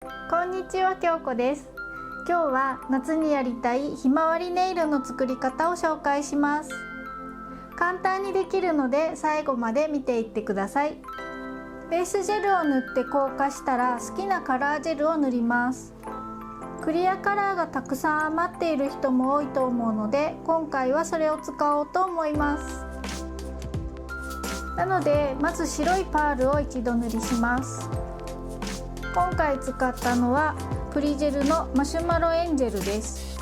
こんにちは、京子です。今日は夏にやりたいひまわりネイルの作り方を紹介します。簡単にできるので最後まで見ていってください。ベースジェルを塗って硬化したら好きなカラージェルを塗ります。クリアカラーがたくさん余っている人も多いと思うので、今回はそれを使おうと思います。なのでまず白いパールを一度塗りします。今回使ったのはプリジェルのマシュマロエンジェルです。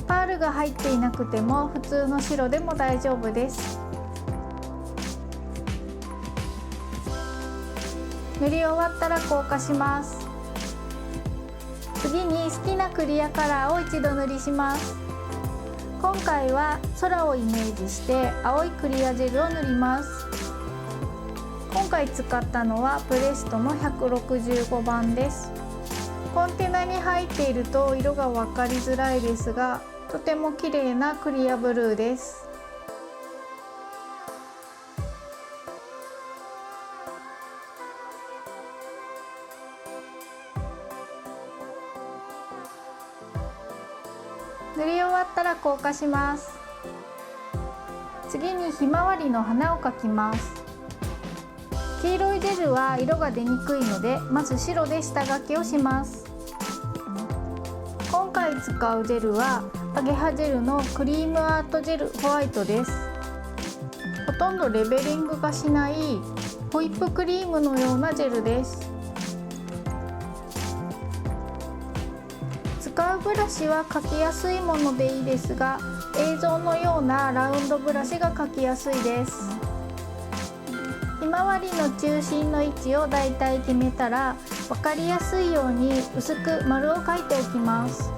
パールが入っていなくても普通の白でも大丈夫です。塗り終わったら硬化します。次に好きなクリアカラーを一度塗りします。今回は空をイメージして青いクリアジェルを塗ります。今回使ったのはプレストの165番です。コンテナに入っていると色が分かりづらいですが、とても綺麗なクリアブルーです。塗り終わったら硬化します。次にひまわりの花を描きます。黄色いジェルは色が出にくいので、まず白で下書きをします。今回使うジェルはアゲハジェルのクリームアートジェルホワイトです。ほとんどレベリングがしないホイップクリームのようなジェルです。使うブラシは描きやすいものでいいですが、映像のようなラウンドブラシが描きやすいです。ひまわりの中心の位置をだいたい決めたら、分かりやすいように薄く丸を描いておきます。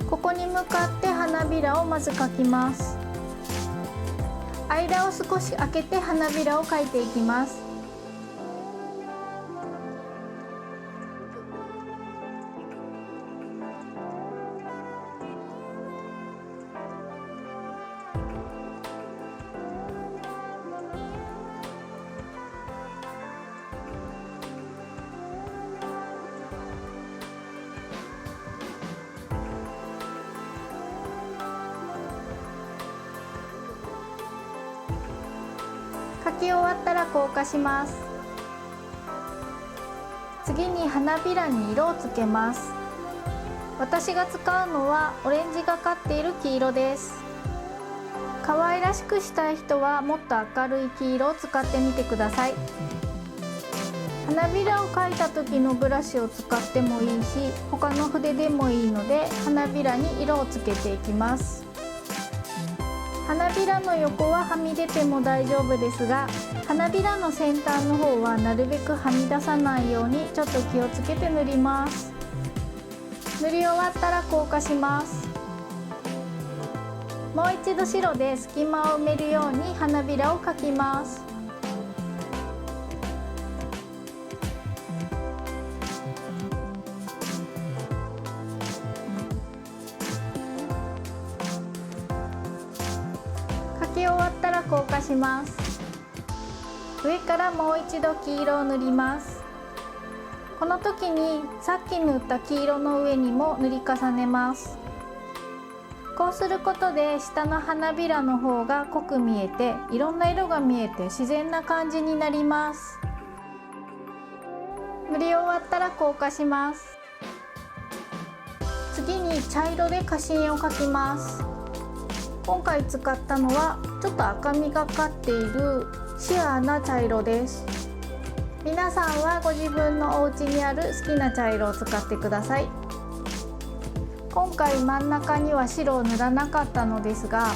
ここに向かって花びらをまず描きます。間を少し開けて花びらを描いていきます。描き終わったら硬化します。次に花びらに色をつけます。私が使うのはオレンジがかっている黄色です。可愛らしくしたい人はもっと明るい黄色を使ってみてください。花びらを描いた時のブラシを使ってもいいし、他の筆でもいいので花びらに色をつけていきます。花びらの横ははみ出ても大丈夫ですが、花びらの先端の方はなるべくはみ出さないようにちょっと気をつけて塗ります。塗り終わったら硬化します。もう一度白で隙間を埋めるように花びらを描きます。描き終わったら硬化します。上からもう一度黄色を塗ります。この時にさっき塗った黄色の上にも塗り重ねます。こうすることで下の花びらの方が濃く見えて、いろんな色が見えて自然な感じになります。塗り終わったら硬化します。次に茶色で花芯を描きます。今回使ったのはちょっと赤みがかっているシアーな茶色です。皆さんはご自分のお家にある好きな茶色を使ってください。今回真ん中には白を塗らなかったのですが、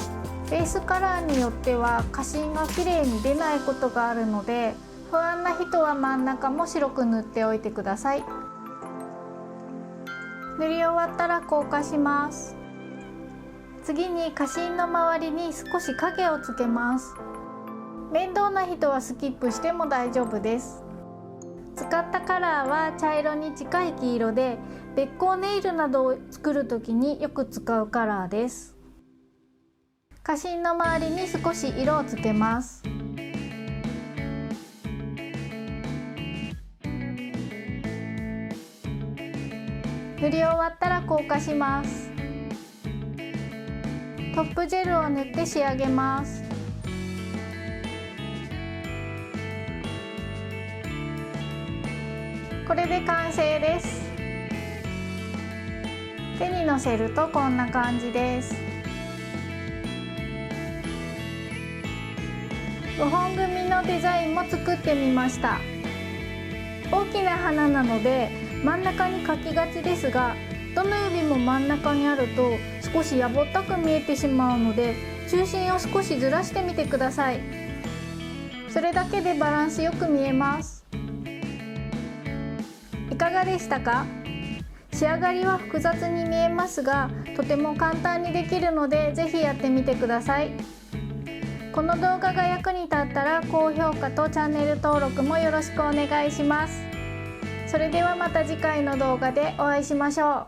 ベースカラーによっては花芯が綺麗に出ないことがあるので、不安な人は真ん中も白く塗っておいてください。塗り終わったら硬化します。次に花芯の周りに少し影をつけます。面倒な人はスキップしても大丈夫です。使ったカラーは茶色に近い黄色で、べっ甲ネイルなどを作る時によく使うカラーです。花芯の周りに少し色をつけます。塗り終わったら硬化します。トップジェルを塗って仕上げます。これで完成です。手にのせるとこんな感じです。5本組のデザインも作ってみました。大きな花なので真ん中に描きがちですが、どの指も真ん中にあると少しやぼったく見えてしまうので、中心を少しずらしてみてください。それだけでバランスよく見えます。いかがでしたか？仕上がりは複雑に見えますが、とても簡単にできるのでぜひやってみてください。この動画が役に立ったら高評価とチャンネル登録もよろしくお願いします。それではまた次回の動画でお会いしましょう。